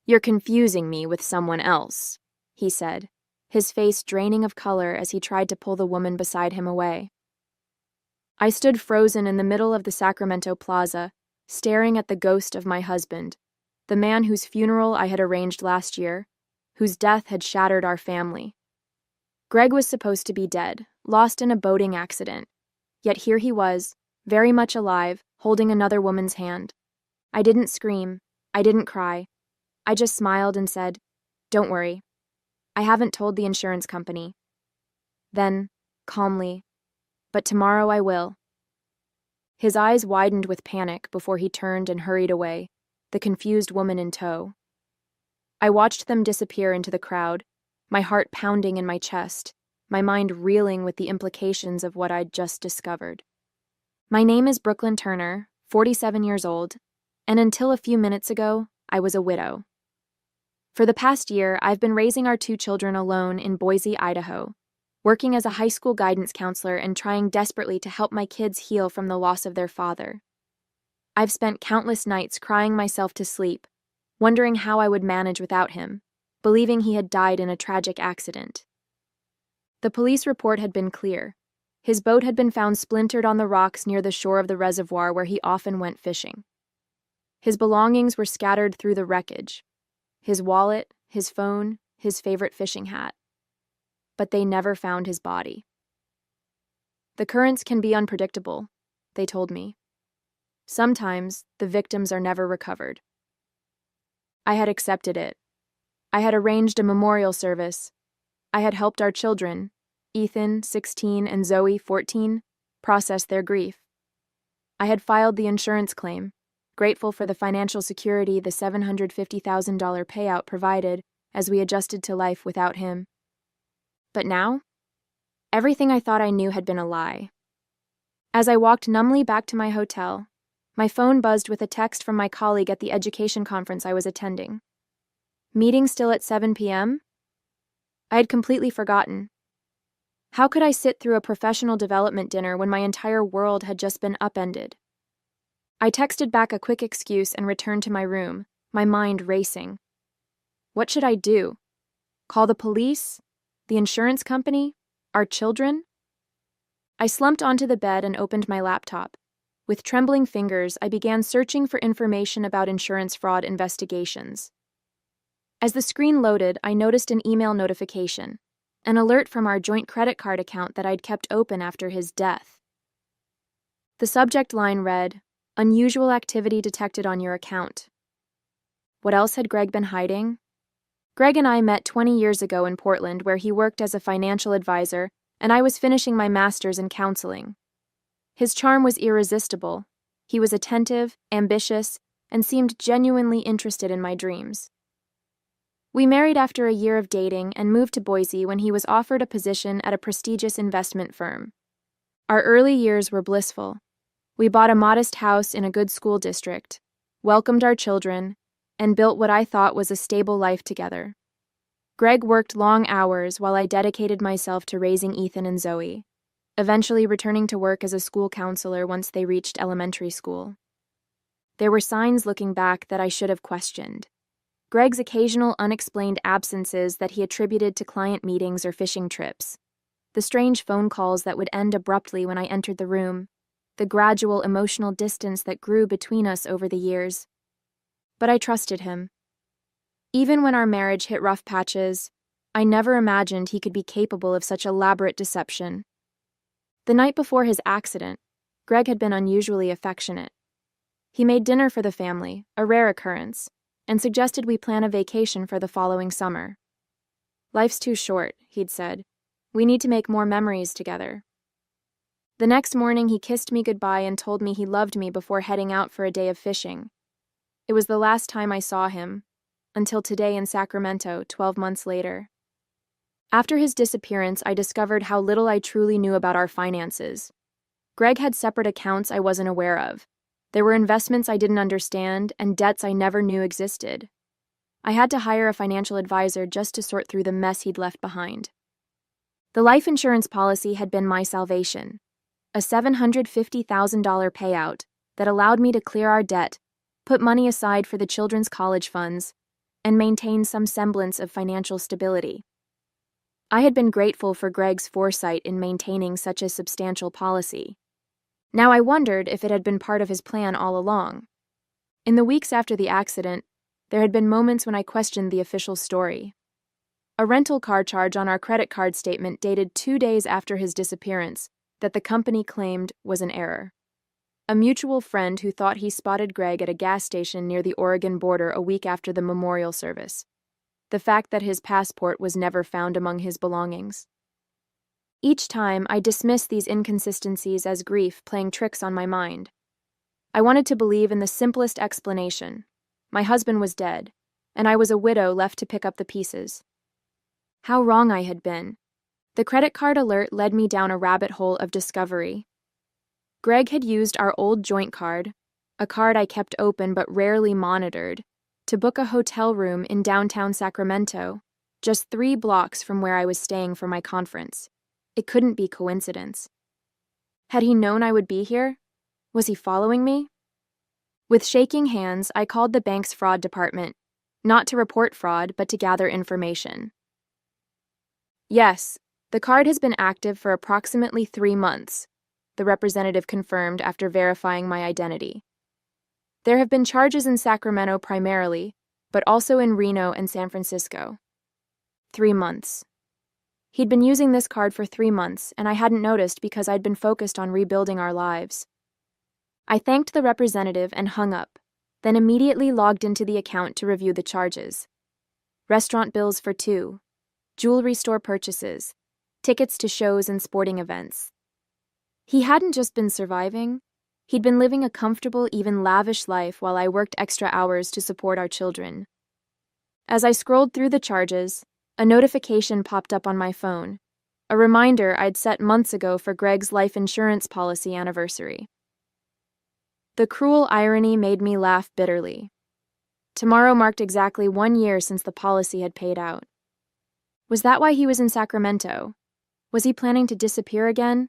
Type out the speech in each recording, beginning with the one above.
"You're confusing me with someone else," he said, his face draining of color as he tried to pull the woman beside him away. I stood frozen in the middle of the Sacramento Plaza, staring at the ghost of my husband, the man whose funeral I had arranged last year, whose death had shattered our family. Greg was supposed to be dead, lost in a boating accident, yet here he was, very much alive, holding another woman's hand. I didn't scream. I didn't cry. I just smiled and said, "Don't worry. I haven't told the insurance company." Then, calmly, "But tomorrow I will." His eyes widened with panic before he turned and hurried away, the confused woman in tow. I watched them disappear into the crowd, my heart pounding in my chest, my mind reeling with the implications of what I'd just discovered. My name is Brooklyn Turner, 47 years old, and until a few minutes ago, I was a widow. For the past year, I've been raising our 2 children alone in Boise, Idaho, working as a high school guidance counselor and trying desperately to help my kids heal from the loss of their father. I've spent countless nights crying myself to sleep, wondering how I would manage without him, believing he had died in a tragic accident. The police report had been clear. His boat had been found splintered on the rocks near the shore of the reservoir where he often went fishing. His belongings were scattered through the wreckage. His wallet, his phone, his favorite fishing hat. But they never found his body. "The currents can be unpredictable," they told me. "Sometimes the victims are never recovered." I had accepted it. I had arranged a memorial service. I had helped our children, Ethan, 16, and Zoe, 14, process their grief. I had filed the insurance claim, grateful for the financial security the $750,000 payout provided as we adjusted to life without him. But now, everything I thought I knew had been a lie. As I walked numbly back to my hotel, my phone buzzed with a text from my colleague at the education conference I was attending. Meeting still at 7 p.m.? I had completely forgotten. How could I sit through a professional development dinner when my entire world had just been upended? I texted back a quick excuse and returned to my room, my mind racing. What should I do? Call the police? The insurance company? Our children? I slumped onto the bed and opened my laptop. With trembling fingers, I began searching for information about insurance fraud investigations. As the screen loaded, I noticed an email notification, an alert from our joint credit card account that I'd kept open after his death. The subject line read, "Unusual activity detected on your account." What else had Greg been hiding? Greg and I met 20 years ago in Portland, where he worked as a financial advisor, and I was finishing my master's in counseling. His charm was irresistible. He was attentive, ambitious, and seemed genuinely interested in my dreams. We married after a year of dating and moved to Boise when he was offered a position at a prestigious investment firm. Our early years were blissful. We bought a modest house in a good school district, welcomed our children, and built what I thought was a stable life together. Greg worked long hours while I dedicated myself to raising Ethan and Zoe, eventually returning to work as a school counselor once they reached elementary school. There were signs looking back that I should have questioned. Greg's occasional unexplained absences that he attributed to client meetings or fishing trips, the strange phone calls that would end abruptly when I entered the room, the gradual emotional distance that grew between us over the years. But I trusted him. Even when our marriage hit rough patches, I never imagined he could be capable of such elaborate deception. The night before his accident, Greg had been unusually affectionate. He made dinner for the family, a rare occurrence, and suggested we plan a vacation for the following summer. "Life's too short," he'd said. "We need to make more memories together." The next morning, he kissed me goodbye and told me he loved me before heading out for a day of fishing. It was the last time I saw him, until today in Sacramento, 12 months later. After his disappearance, I discovered how little I truly knew about our finances. Greg had separate accounts I wasn't aware of. There were investments I didn't understand and debts I never knew existed. I had to hire a financial advisor just to sort through the mess he'd left behind. The life insurance policy had been my salvation, a $750,000 payout that allowed me to clear our debt, put money aside for the children's college funds, and maintain some semblance of financial stability. I had been grateful for Greg's foresight in maintaining such a substantial policy. Now I wondered if it had been part of his plan all along. In the weeks after the accident, there had been moments when I questioned the official story. A rental car charge on our credit card statement dated 2 days after his disappearance that the company claimed was an error. A mutual friend who thought he spotted Greg at a gas station near the Oregon border a week after the memorial service. The fact that his passport was never found among his belongings. Each time, I dismissed these inconsistencies as grief playing tricks on my mind. I wanted to believe in the simplest explanation. My husband was dead, and I was a widow left to pick up the pieces. How wrong I had been. The credit card alert led me down a rabbit hole of discovery. Greg had used our old joint card, a card I kept open but rarely monitored, to book a hotel room in downtown Sacramento, just 3 blocks from where I was staying for my conference. It couldn't be coincidence. Had he known I would be here? Was he following me? With shaking hands, I called the bank's fraud department, not to report fraud, but to gather information. Yes, the card has been active for approximately 3 months, the representative confirmed after verifying my identity. There have been charges in Sacramento primarily, but also in Reno and San Francisco. 3 months. He'd been using this card for 3 months, and I hadn't noticed because I'd been focused on rebuilding our lives. I thanked the representative and hung up, then immediately logged into the account to review the charges. Restaurant bills for 2, jewelry store purchases, tickets to shows and sporting events. He hadn't just been surviving, he'd been living a comfortable, even lavish life while I worked extra hours to support our children. As I scrolled through the charges, a notification popped up on my phone, a reminder I'd set months ago for Greg's life insurance policy anniversary. The cruel irony made me laugh bitterly. Tomorrow marked exactly 1 year since the policy had paid out. Was that why he was in Sacramento? Was he planning to disappear again?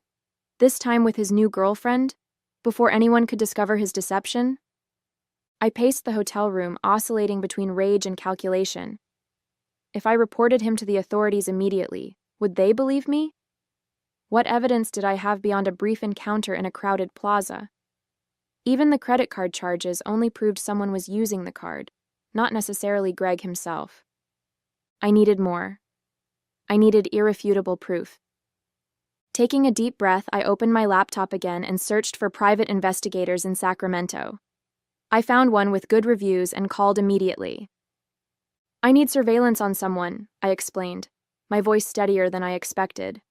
This time with his new girlfriend? Before anyone could discover his deception? I paced the hotel room, oscillating between rage and calculation. If I reported him to the authorities immediately, would they believe me? What evidence did I have beyond a brief encounter in a crowded plaza? Even the credit card charges only proved someone was using the card, not necessarily Greg himself. I needed more. I needed irrefutable proof. Taking a deep breath, I opened my laptop again and searched for private investigators in Sacramento. I found one with good reviews and called immediately. I need surveillance on someone, I explained, my voice steadier than I expected.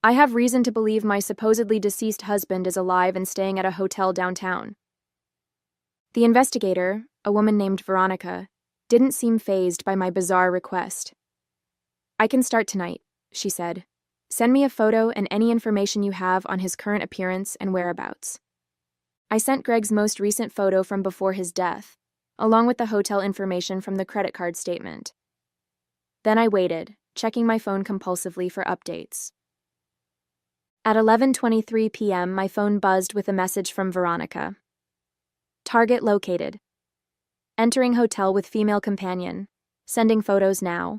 I have reason to believe my supposedly deceased husband is alive and staying at a hotel downtown. The investigator, a woman named Veronica, didn't seem fazed by my bizarre request. I can start tonight, she said. Send me a photo and any information you have on his current appearance and whereabouts. I sent Greg's most recent photo from before his death, along with the hotel information from the credit card statement. Then I waited, checking my phone compulsively for updates. At 11:23 p.m., my phone buzzed with a message from Veronica. Target located. Entering hotel with female companion. Sending photos now.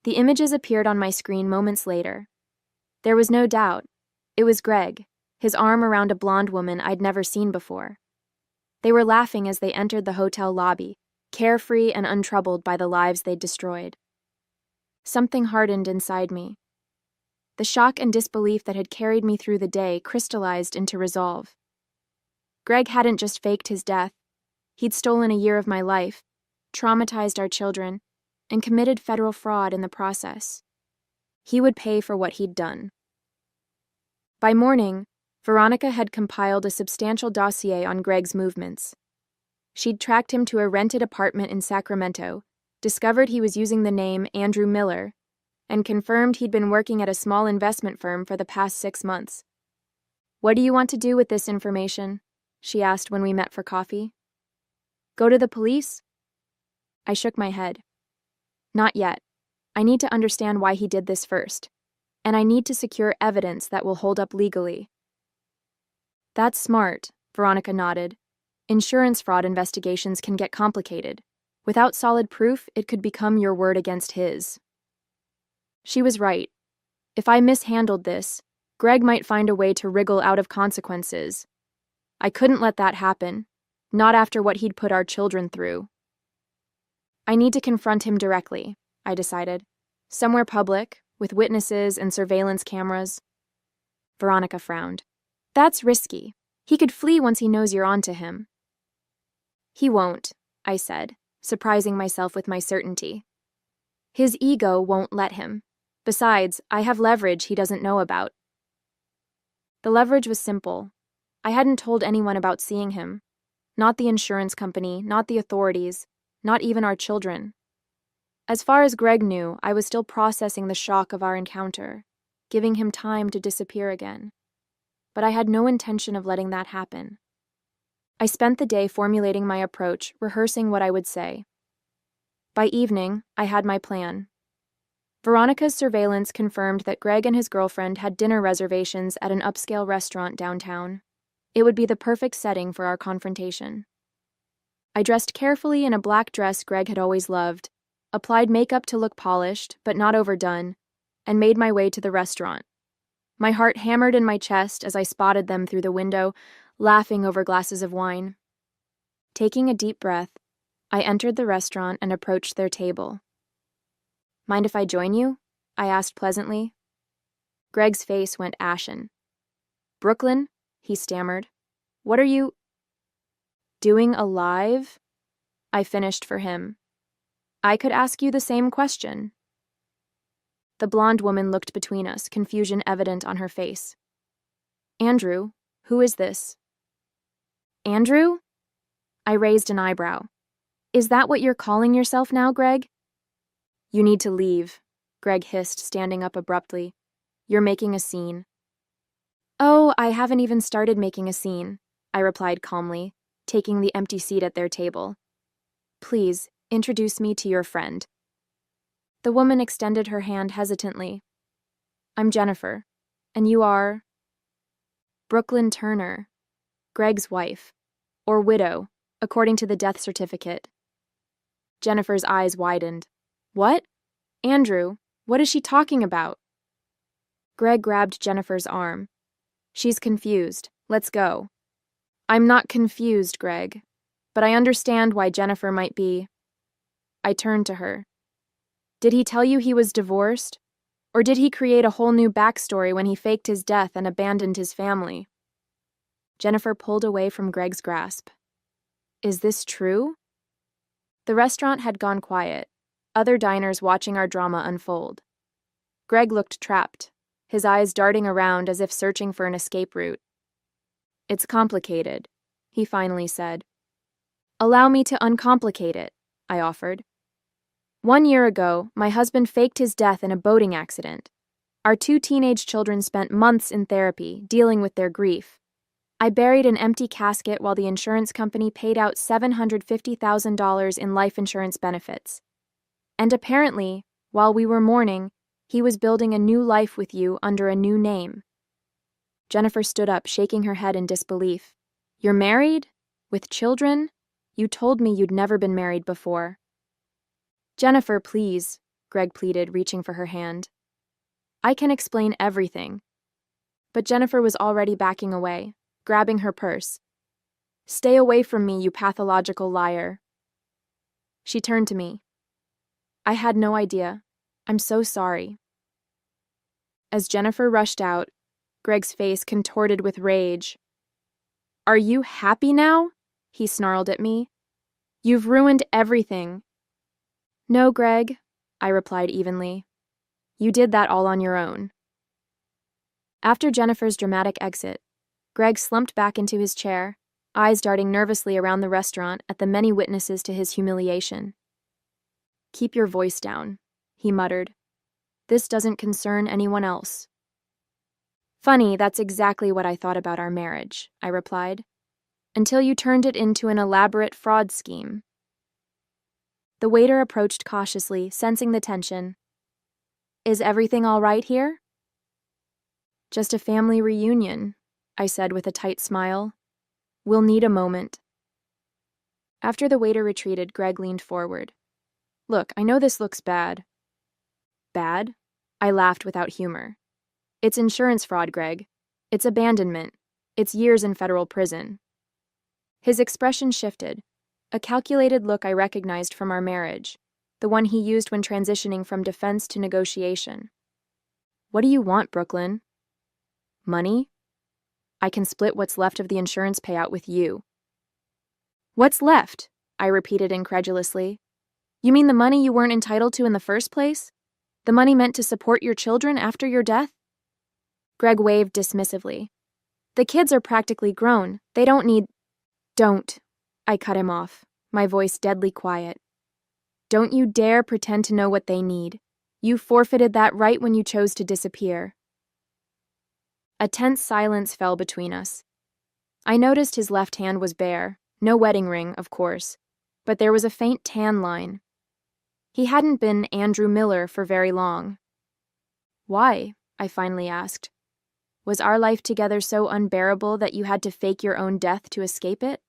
The images appeared on my screen moments later. There was no doubt. It was Greg, his arm around a blonde woman I'd never seen before. They were laughing as they entered the hotel lobby, carefree and untroubled by the lives they'd destroyed. Something hardened inside me. The shock and disbelief that had carried me through the day crystallized into resolve. Greg hadn't just faked his death. He'd stolen a year of my life, traumatized our children, and committed federal fraud in the process. He would pay for what he'd done. By morning, Veronica had compiled a substantial dossier on Greg's movements. She'd tracked him to a rented apartment in Sacramento, discovered he was using the name Andrew Miller, and confirmed he'd been working at a small investment firm for the past 6 months. "What do you want to do with this information?" she asked when we met for coffee. "Go to the police?" I shook my head. Not yet. I need to understand why he did this first, and I need to secure evidence that will hold up legally. That's smart, Veronica nodded. Insurance fraud investigations can get complicated. Without solid proof, it could become your word against his. She was right. If I mishandled this, Greg might find a way to wriggle out of consequences. I couldn't let that happen, not after what he'd put our children through. I need to confront him directly, I decided. Somewhere public, with witnesses and surveillance cameras. Veronica frowned. That's risky. He could flee once he knows you're onto him. He won't, I said, surprising myself with my certainty. His ego won't let him. Besides, I have leverage he doesn't know about. The leverage was simple. I hadn't told anyone about seeing him. Not the insurance company, not the authorities, not even our children. As far as Greg knew, I was still processing the shock of our encounter, giving him time to disappear again. But I had no intention of letting that happen. I spent the day formulating my approach, rehearsing what I would say. By evening, I had my plan. Veronica's surveillance confirmed that Greg and his girlfriend had dinner reservations at an upscale restaurant downtown. It would be the perfect setting for our confrontation. I dressed carefully in a black dress Greg had always loved, applied makeup to look polished, but not overdone, and made my way to the restaurant. My heart hammered in my chest as I spotted them through the window, laughing over glasses of wine. Taking a deep breath, I entered the restaurant and approached their table. Mind if I join you? I asked pleasantly. Greg's face went ashen. Brooklyn, he stammered. What are you doing alive? I finished for him. I could ask you the same question. The blonde woman looked between us, confusion evident on her face. Andrew, who is this? Andrew? I raised an eyebrow. Is that what you're calling yourself now, Greg? You need to leave, Greg hissed, standing up abruptly. You're making a scene. Oh, I haven't even started making a scene, I replied calmly, taking the empty seat at their table. Please, introduce me to your friend. The woman extended her hand hesitantly. I'm Jennifer, and you are? Brooklyn Turner, Greg's wife, or widow, according to the death certificate. Jennifer's eyes widened. What? Andrew, what is she talking about? Greg grabbed Jennifer's arm. She's confused. Let's go. I'm not confused, Greg, but I understand why Jennifer might be. I turned to her. Did he tell you he was divorced? Or did he create a whole new backstory when he faked his death and abandoned his family? Jennifer pulled away from Greg's grasp. Is this true? The restaurant had gone quiet, other diners watching our drama unfold. Greg looked trapped, his eyes darting around as if searching for an escape route. It's complicated, he finally said. Allow me to uncomplicate it, I offered. 1 year ago, my husband faked his death in a boating accident. Our 2 teenage children spent months in therapy, dealing with their grief. I buried an empty casket while the insurance company paid out $750,000 in life insurance benefits. And apparently, while we were mourning, he was building a new life with you under a new name. Jennifer stood up, shaking her head in disbelief. You're married? With children? You told me you'd never been married before. Jennifer, please, Greg pleaded, reaching for her hand. I can explain everything. But Jennifer was already backing away, grabbing her purse. Stay away from me, you pathological liar. She turned to me. I had no idea. I'm so sorry. As Jennifer rushed out, Greg's face contorted with rage. Are you happy now? He snarled at me. You've ruined everything. No, Greg, I replied evenly. You did that all on your own. After Jennifer's dramatic exit, Greg slumped back into his chair, eyes darting nervously around the restaurant at the many witnesses to his humiliation. Keep your voice down, he muttered. This doesn't concern anyone else. Funny, that's exactly what I thought about our marriage, I replied, until you turned it into an elaborate fraud scheme. The waiter approached cautiously, sensing the tension. Is everything all right here? Just a family reunion, I said with a tight smile. We'll need a moment. After the waiter retreated, Greg leaned forward. Look, I know this looks bad. Bad? I laughed without humor. It's insurance fraud, Greg. It's abandonment. It's years in federal prison. His expression shifted, a calculated look I recognized from our marriage, the one he used when transitioning from defense to negotiation. What do you want, Brooklyn? Money? I can split what's left of the insurance payout with you. What's left? I repeated incredulously. You mean the money you weren't entitled to in the first place? The money meant to support your children after your death? Greg waved dismissively. The kids are practically grown. They don't need— Don't. I cut him off, my voice deadly quiet. Don't you dare pretend to know what they need. You forfeited that right when you chose to disappear. A tense silence fell between us. I noticed his left hand was bare, no wedding ring, of course, but there was a faint tan line. He hadn't been Andrew Miller for very long. Why? I finally asked. Was our life together so unbearable that you had to fake your own death to escape it?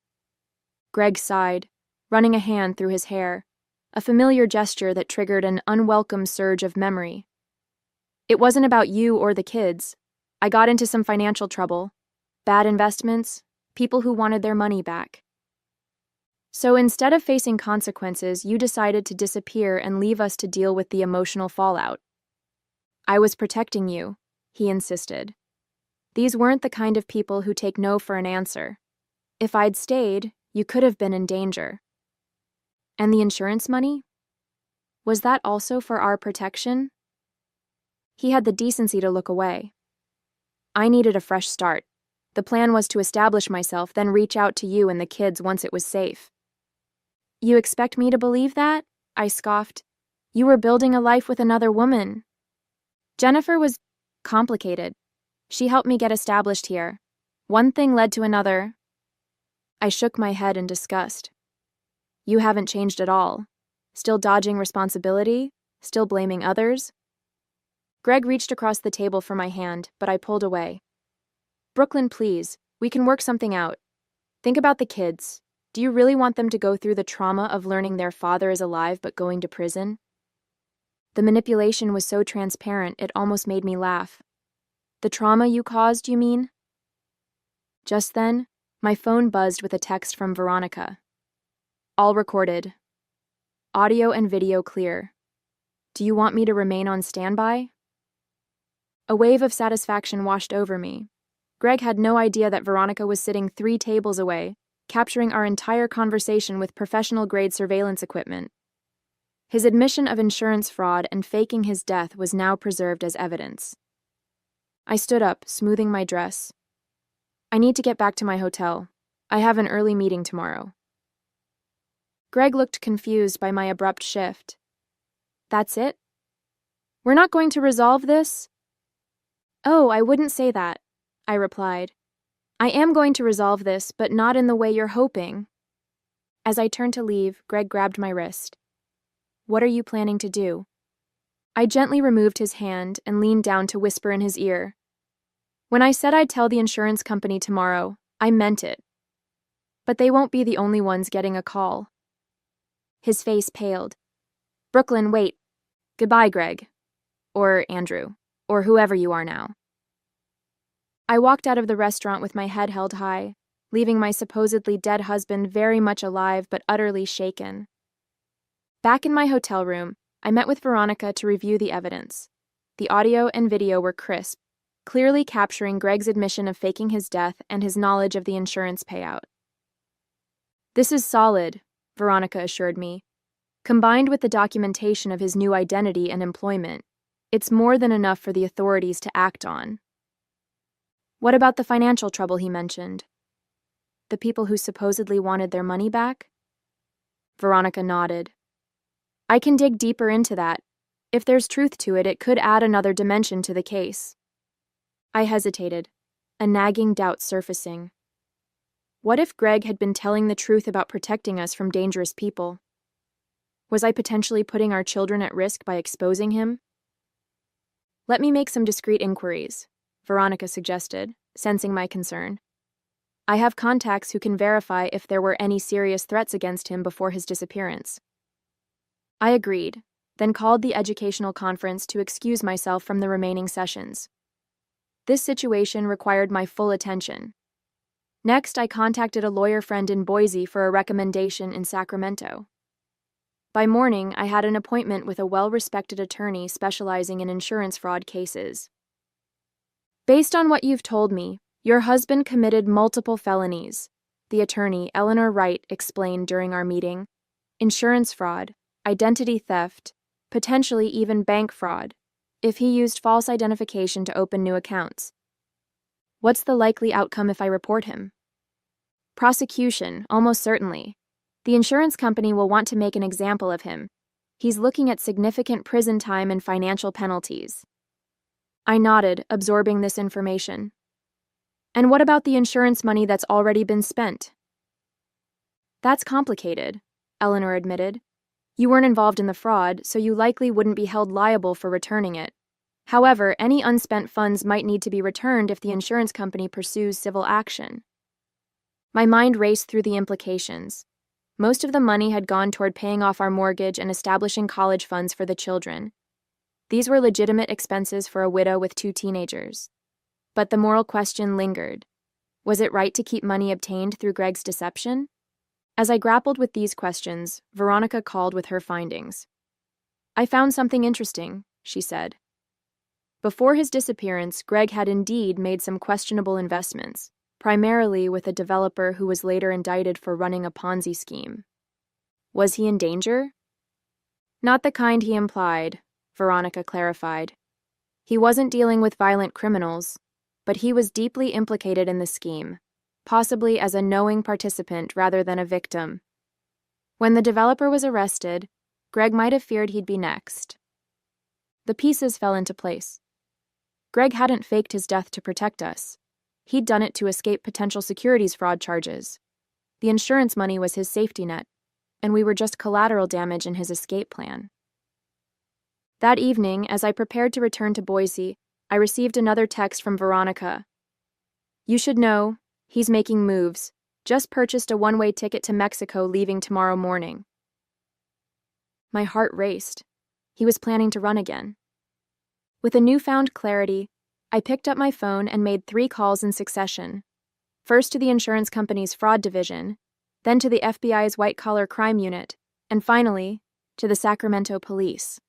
Greg sighed, running a hand through his hair, a familiar gesture that triggered an unwelcome surge of memory. It wasn't about you or the kids. I got into some financial trouble, bad investments, people who wanted their money back. So instead of facing consequences, you decided to disappear and leave us to deal with the emotional fallout. I was protecting you, he insisted. These weren't the kind of people who take no for an answer. If I'd stayed, you could have been in danger. And the insurance money? Was that also for our protection? He had the decency to look away. I needed a fresh start. The plan was to establish myself, then reach out to you and the kids once it was safe. You expect me to believe that? I scoffed. You were building a life with another woman. Jennifer was complicated. She helped me get established here. One thing led to another. I shook my head in disgust. You haven't changed at all. Still dodging responsibility? Still blaming others? Greg reached across the table for my hand, but I pulled away. Brooklyn, please. We can work something out. Think about the kids. Do you really want them to go through the trauma of learning their father is alive but going to prison? The manipulation was so transparent it almost made me laugh. The trauma you caused, you mean? Just then, my phone buzzed with a text from Veronica. All recorded. Audio and video clear. Do you want me to remain on standby? A wave of satisfaction washed over me. Greg had no idea that Veronica was sitting 3 tables away, capturing our entire conversation with professional-grade surveillance equipment. His admission of insurance fraud and faking his death was now preserved as evidence. I stood up, smoothing my dress. I need to get back to my hotel. I have an early meeting tomorrow. Greg looked confused by my abrupt shift. That's it? We're not going to resolve this? Oh, I wouldn't say that, I replied. I am going to resolve this, but not in the way you're hoping. As I turned to leave, Greg grabbed my wrist. What are you planning to do? I gently removed his hand and leaned down to whisper in his ear. When I said I'd tell the insurance company tomorrow, I meant it. But they won't be the only ones getting a call. His face paled. Brooklyn, wait. Goodbye, Greg. Or Andrew. Or whoever you are now. I walked out of the restaurant with my head held high, leaving my supposedly dead husband very much alive but utterly shaken. Back in my hotel room, I met with Veronica to review the evidence. The audio and video were crisp, clearly capturing Greg's admission of faking his death and his knowledge of the insurance payout. This is solid, Veronica assured me. Combined with the documentation of his new identity and employment, it's more than enough for the authorities to act on. What about the financial trouble he mentioned? The people who supposedly wanted their money back? Veronica nodded. I can dig deeper into that. If there's truth to it, it could add another dimension to the case. I hesitated, a nagging doubt surfacing. What if Greg had been telling the truth about protecting us from dangerous people? Was I potentially putting our children at risk by exposing him? Let me make some discreet inquiries, Veronica suggested, sensing my concern. I have contacts who can verify if there were any serious threats against him before his disappearance. I agreed, then called the educational conference to excuse myself from the remaining sessions. This situation required my full attention. Next, I contacted a lawyer friend in Boise for a recommendation in Sacramento. By morning, I had an appointment with a well-respected attorney specializing in insurance fraud cases. Based on what you've told me, your husband committed multiple felonies, the attorney, Eleanor Wright, explained during our meeting. Insurance fraud, identity theft, potentially even bank fraud, if he used false identification to open new accounts. What's the likely outcome if I report him? Prosecution, almost certainly. The insurance company will want to make an example of him. He's looking at significant prison time and financial penalties. I nodded, absorbing this information. And what about the insurance money that's already been spent? That's complicated, Eleanor admitted. You weren't involved in the fraud, so you likely wouldn't be held liable for returning it. However, any unspent funds might need to be returned if the insurance company pursues civil action. My mind raced through the implications. Most of the money had gone toward paying off our mortgage and establishing college funds for the children. These were legitimate expenses for a widow with 2 teenagers. But the moral question lingered. Was it right to keep money obtained through Greg's deception? As I grappled with these questions, Veronica called with her findings. I found something interesting, she said. Before his disappearance, Greg had indeed made some questionable investments, primarily with a developer who was later indicted for running a Ponzi scheme. Was he in danger? Not the kind he implied, Veronica clarified. He wasn't dealing with violent criminals, but he was deeply implicated in the scheme, possibly as a knowing participant rather than a victim. When the developer was arrested, Greg might have feared he'd be next. The pieces fell into place. Greg hadn't faked his death to protect us. He'd done it to escape potential securities fraud charges. The insurance money was his safety net, and we were just collateral damage in his escape plan. That evening, as I prepared to return to Boise, I received another text from Veronica. You should know, he's making moves. Just purchased a one-way ticket to Mexico leaving tomorrow morning. My heart raced. He was planning to run again. With a newfound clarity, I picked up my phone and made 3 calls in succession. First to the insurance company's fraud division, then to the FBI's white-collar crime unit, and finally, to the Sacramento police.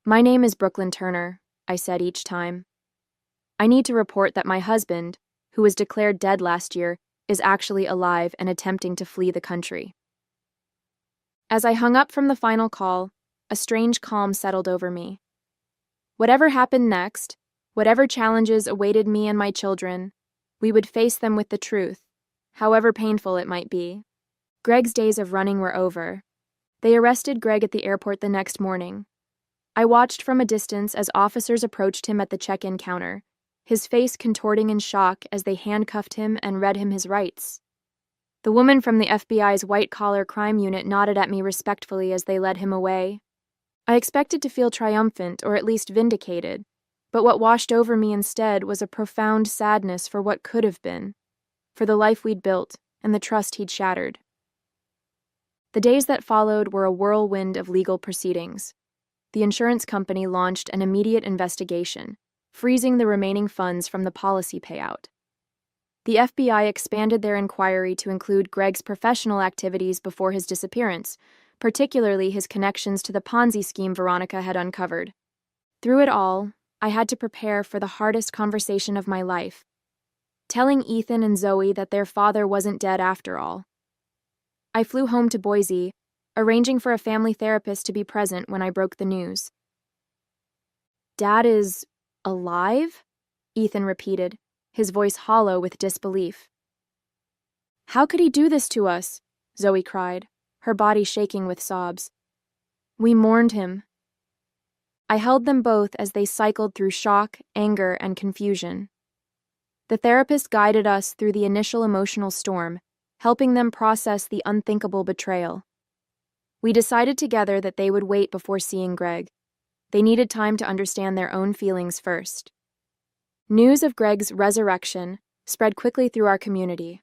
My name is Brooklyn Turner, I said each time. I need to report that my husband, who was declared dead last year, is actually alive and attempting to flee the country. As I hung up from the final call, a strange calm settled over me. Whatever happened next, whatever challenges awaited me and my children, we would face them with the truth, however painful it might be. Greg's days of running were over. They arrested Greg at the airport the next morning. I watched from a distance as officers approached him at the check-in counter, his face contorting in shock as they handcuffed him and read him his rights. The woman from the FBI's white-collar crime unit nodded at me respectfully as they led him away. I expected to feel triumphant or at least vindicated, but what washed over me instead was a profound sadness for what could have been, for the life we'd built and the trust he'd shattered. The days that followed were a whirlwind of legal proceedings. The insurance company launched an immediate investigation, freezing the remaining funds from the policy payout. The FBI expanded their inquiry to include Greg's professional activities before his disappearance, particularly his connections to the Ponzi scheme Veronica had uncovered. Through it all, I had to prepare for the hardest conversation of my life, telling Ethan and Zoe that their father wasn't dead after all. I flew home to Boise, arranging for a family therapist to be present when I broke the news. Dad is alive? Ethan repeated, his voice hollow with disbelief. How could he do this to us? Zoe cried, her body shaking with sobs. We mourned him. I held them both as they cycled through shock, anger, and confusion. The therapist guided us through the initial emotional storm, helping them process the unthinkable betrayal. We decided together that they would wait before seeing Greg. They needed time to understand their own feelings first. News of Greg's resurrection, spread quickly through our community.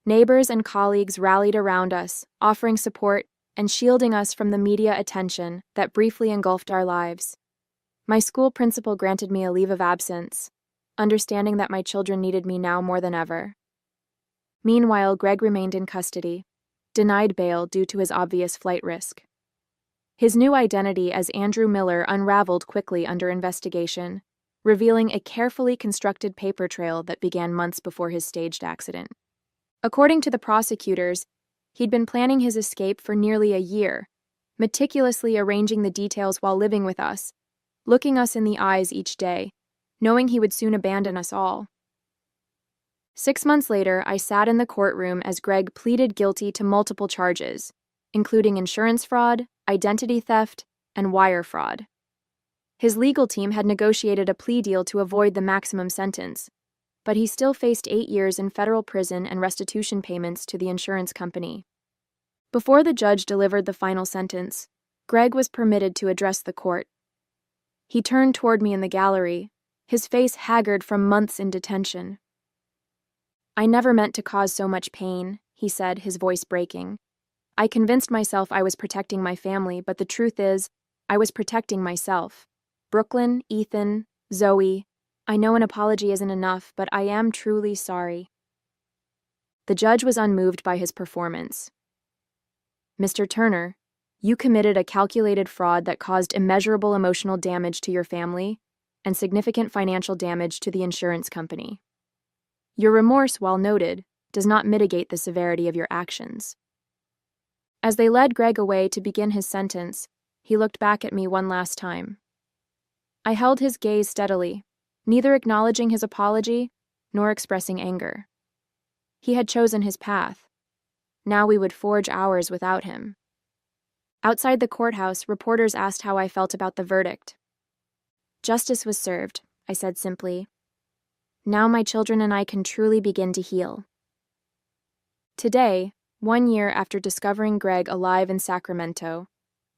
Neighbors and colleagues rallied around us, offering support and shielding us from the media attention that briefly engulfed our lives. My school principal granted me a leave of absence, understanding that my children needed me now more than ever. Meanwhile, Greg remained in custody, denied bail due to his obvious flight risk. His new identity as Andrew Miller unraveled quickly under investigation, revealing a carefully constructed paper trail that began months before his staged accident. According to the prosecutors, he'd been planning his escape for nearly a year, meticulously arranging the details while living with us, looking us in the eyes each day, knowing he would soon abandon us all. 6 months later, I sat in the courtroom as Greg pleaded guilty to multiple charges, including insurance fraud, identity theft, and wire fraud. His legal team had negotiated a plea deal to avoid the maximum sentence, but he still faced 8 years in federal prison and restitution payments to the insurance company. Before the judge delivered the final sentence, Greg was permitted to address the court. He turned toward me in the gallery, his face haggard from months in detention. "I never meant to cause so much pain," he said, his voice breaking. "I convinced myself I was protecting my family, but the truth is, I was protecting myself. Brooklyn, Ethan, Zoe, I know an apology isn't enough, but I am truly sorry." The judge was unmoved by his performance. "Mr. Turner, you committed a calculated fraud that caused immeasurable emotional damage to your family and significant financial damage to the insurance company. Your remorse, while noted, does not mitigate the severity of your actions." As they led Greg away to begin his sentence, he looked back at me one last time. I held his gaze steadily, neither acknowledging his apology nor expressing anger. He had chosen his path. Now we would forge ours without him. Outside the courthouse, reporters asked how I felt about the verdict. "Justice was served," I said simply. "Now my children and I can truly begin to heal." Today, 1 year after discovering Greg alive in Sacramento,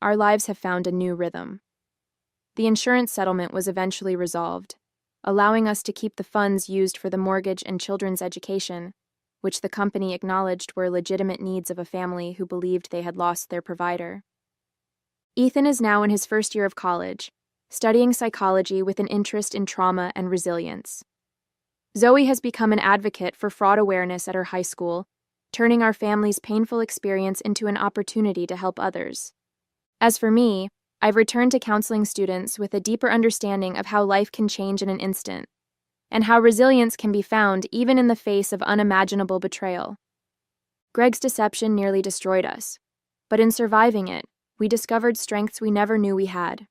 our lives have found a new rhythm. The insurance settlement was eventually resolved, allowing us to keep the funds used for the mortgage and children's education, which the company acknowledged were legitimate needs of a family who believed they had lost their provider. Ethan is now in his first year of college, studying psychology with an interest in trauma and resilience. Zoe has become an advocate for fraud awareness at her high school, turning our family's painful experience into an opportunity to help others. As for me, I've returned to counseling students with a deeper understanding of how life can change in an instant, and how resilience can be found even in the face of unimaginable betrayal. Greg's deception nearly destroyed us, but in surviving it, we discovered strengths we never knew we had.